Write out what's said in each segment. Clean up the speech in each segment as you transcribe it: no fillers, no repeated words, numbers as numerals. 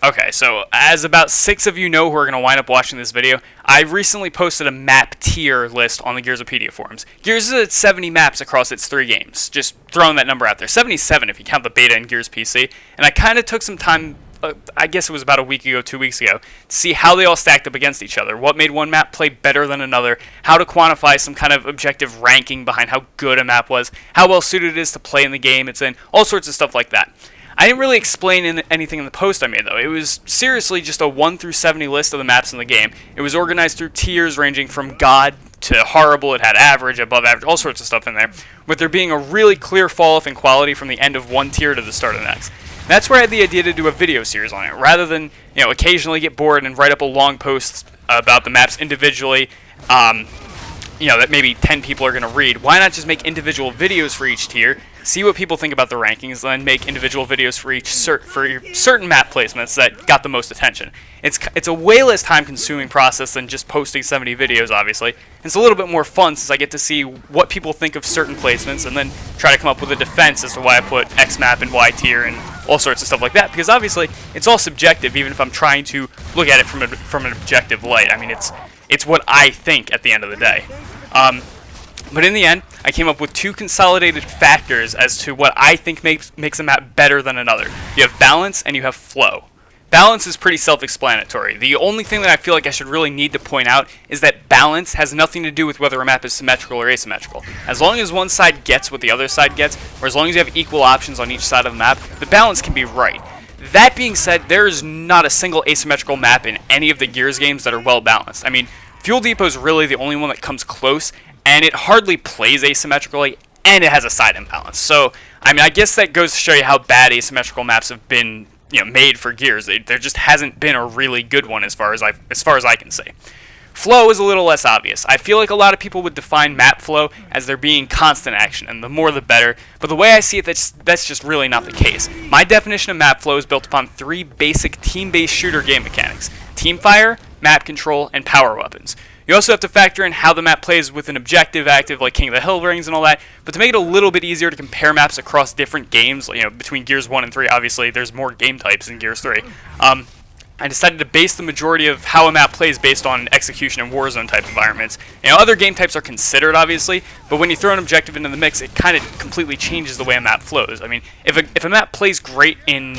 Okay, so as about 6 of you know who are going to wind up watching this video, I recently posted a map tier list on the Gearsopedia forums. Gears is at 70 maps across its 3 games, just throwing that number out there. 77 if you count the beta and Gears PC, and I kind of took some time, I guess it was about a week ago, 2 weeks ago, to see how they all stacked up against each other, what made one map play better than another, how to quantify some kind of objective ranking behind how good a map was, how well suited it is to play in the game it's in, all sorts of stuff like that. I didn't really explain anything in the post I made, though. It was seriously just a 1 through 70 list of the maps in the game. It was organized through tiers ranging from God to horrible. It had average, above average, all sorts of stuff in there, with there being a really clear fall-off in quality from the end of one tier to the start of the next. That's where I had the idea to do a video series on it, rather than occasionally get bored and write up a long post about the maps individually. That maybe 10 people are going to read. Why not just make individual videos for each tier, see what people think about the rankings, then make individual videos for each certain map placements that got the most attention. It's a way less time-consuming process than just posting 70 videos, obviously. It's a little bit more fun since I get to see what people think of certain placements and then try to come up with a defense as to why I put X map and Y tier and all sorts of stuff like that. Because obviously, it's all subjective, even if I'm trying to look at it from an objective light. I mean, it's what I think at the end of the day. But in the end, I came up with 2 consolidated factors as to what I think makes a map better than another. You have balance and you have flow. Balance is pretty self-explanatory. The only thing that I feel like I should really need to point out is that balance has nothing to do with whether a map is symmetrical or asymmetrical. As long as one side gets what the other side gets, or as long as you have equal options on each side of the map, the balance can be right. That being said, there is not a single asymmetrical map in any of the Gears games that are well balanced. I mean, Fuel Depot is really the only one that comes close, and it hardly plays asymmetrically, and it has a side imbalance. So, I mean, I guess that goes to show you how bad asymmetrical maps have been, made for Gears. There just hasn't been a really good one as far as I can say. Flow is a little less obvious. I feel like a lot of people would define map flow as there being constant action, and the more the better, but the way I see it, that's just really not the case. My definition of map flow is built upon 3 basic team-based shooter game mechanics: teamfire, map control, and power weapons. You also have to factor in how the map plays with an objective active like King of the Hill rings and all that, but to make it a little bit easier to compare maps across different games, between Gears 1 and 3, obviously there's more game types in Gears 3, I decided to base the majority of how a map plays based on execution and Warzone type environments. Other game types are considered, obviously, but when you throw an objective into the mix, it kind of completely changes the way a map flows. I mean, if a map plays great in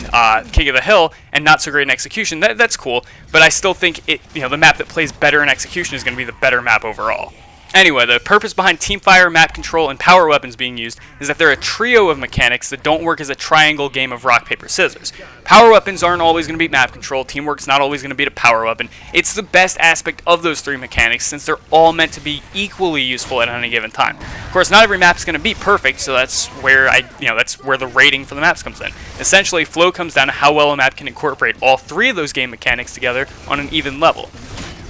King of the Hill and not so great in execution, that's cool, but I still think the map that plays better in execution is going to be the better map overall. Anyway, the purpose behind teamfire, map control, and power weapons being used is that they're a trio of mechanics that don't work as a triangle game of rock, paper, scissors. Power weapons aren't always going to beat map control, teamwork's not always going to beat a power weapon. It's the best aspect of those 3 mechanics since they're all meant to be equally useful at any given time. Of course, not every map's going to be perfect, so that's where that's where the rating for the maps comes in. Essentially, flow comes down to how well a map can incorporate all 3 of those game mechanics together on an even level.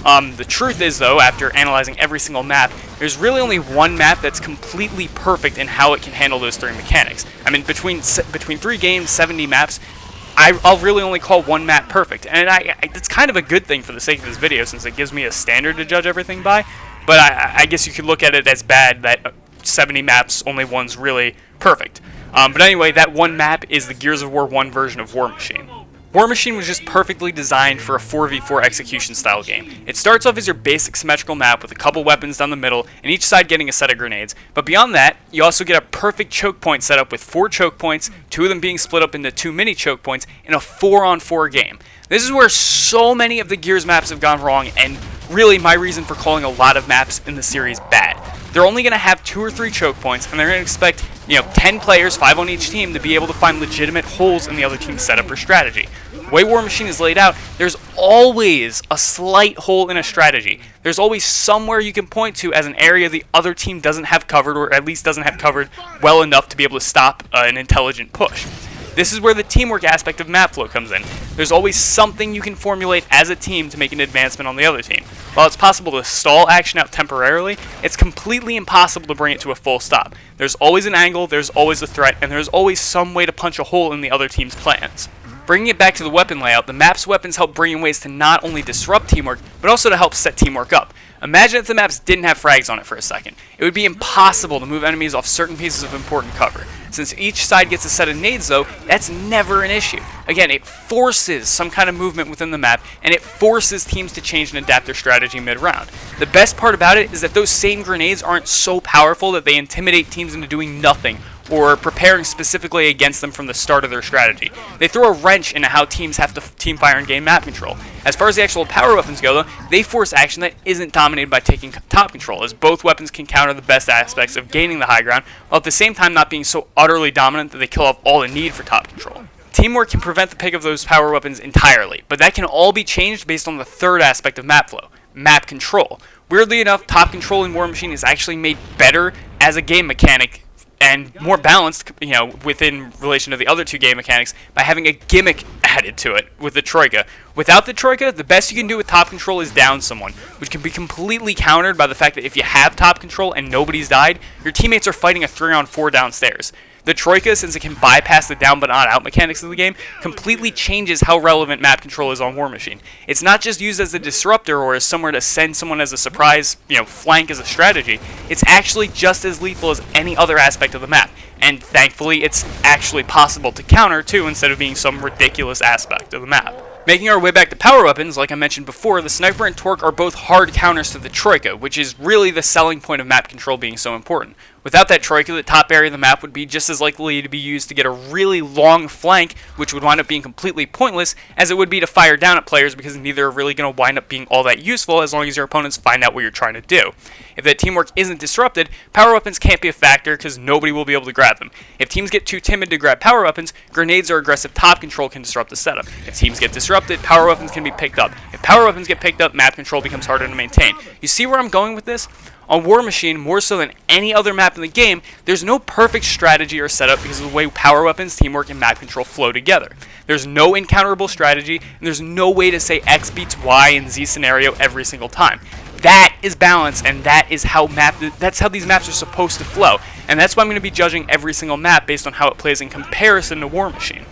The truth is, though, after analyzing every single map, there's really only one map that's completely perfect in how it can handle those 3 mechanics. I mean, between 3 games, 70 maps, I'll really only call one map perfect. And it's kind of a good thing for the sake of this video, since it gives me a standard to judge everything by. But I guess you could look at it as bad that 70 maps, only one's really perfect. But anyway, that one map is the Gears of War 1 version of War Machine. War Machine was just perfectly designed for a 4v4 execution style game. It starts off as your basic symmetrical map with a couple weapons down the middle and each side getting a set of grenades. But beyond that, you also get a perfect choke point set up with 4 choke points, 2 of them being split up into 2 mini choke points in a 4-on-4 game. This is where so many of the Gears maps have gone wrong, and really my reason for calling a lot of maps in the series bad. They're only going to have 2 or 3 choke points, and they're going to expect 10 players, 5 on each team, to be able to find legitimate holes in the other team's setup or strategy. The way War Machine is laid out, there's always a slight hole in a strategy. There's always somewhere you can point to as an area the other team doesn't have covered, or at least doesn't have covered well enough to be able to stop an intelligent push. This is where the teamwork aspect of map flow comes in. There's always something you can formulate as a team to make an advancement on the other team. While it's possible to stall action out temporarily, it's completely impossible to bring it to a full stop. There's always an angle, there's always a threat, and there's always some way to punch a hole in the other team's plans. Bringing it back to the weapon layout, the map's weapons help bring in ways to not only disrupt teamwork, but also to help set teamwork up. Imagine if the maps didn't have frags on it for a second. It would be impossible to move enemies off certain pieces of important cover. Since each side gets a set of nades though, that's never an issue. Again, it forces some kind of movement within the map, and it forces teams to change and adapt their strategy mid-round. The best part about it is that those same grenades aren't so powerful that they intimidate teams into doing nothing, or preparing specifically against them from the start of their strategy. They throw a wrench into how teams have to team fire and gain map control. As far as the actual power weapons go though, they force action that isn't dominated by taking top control, as both weapons can counter the best aspects of gaining the high ground, while at the same time not being so utterly dominant that they kill off all the need for top control. Teamwork can prevent the pick of those power weapons entirely, but that can all be changed based on the third aspect of map flow, map control. Weirdly enough, top control in War Machine is actually made better as a game mechanic and more balanced, within relation to the other two game mechanics by having a gimmick added to it with the Troika. Without the Troika, the best you can do with top control is down someone, which can be completely countered by the fact that if you have top control and nobody's died, your teammates are fighting a 3-on-4 downstairs. The Troika, since it can bypass the down but not out mechanics of the game, completely changes how relevant map control is on War Machine. It's not just used as a disruptor or as somewhere to send someone as a surprise, flank as a strategy. It's actually just as lethal as any other aspect of the map. And thankfully, it's actually possible to counter too, instead of being some ridiculous aspect of the map. Making our way back to power weapons, like I mentioned before, the Sniper and Torque are both hard counters to the Troika, which is really the selling point of map control being so important. Without that Troika, the top area of the map would be just as likely to be used to get a really long flank, which would wind up being completely pointless, as it would be to fire down at players, because neither are really going to wind up being all that useful as long as your opponents find out what you're trying to do. If that teamwork isn't disrupted, power weapons can't be a factor because nobody will be able to grab them. If teams get too timid to grab power weapons, grenades or aggressive top control can disrupt the setup. If teams get disrupted, power weapons can be picked up. If power weapons get picked up, map control becomes harder to maintain. You see where I'm going with this? On War Machine, more so than any other map in the game, there's no perfect strategy or setup because of the way power weapons, teamwork, and map control flow together. There's no encounterable strategy, and there's no way to say X beats Y in Z scenario every single time. That is balance, and that is that's how these maps are supposed to flow. And that's why I'm going to be judging every single map based on how it plays in comparison to War Machine.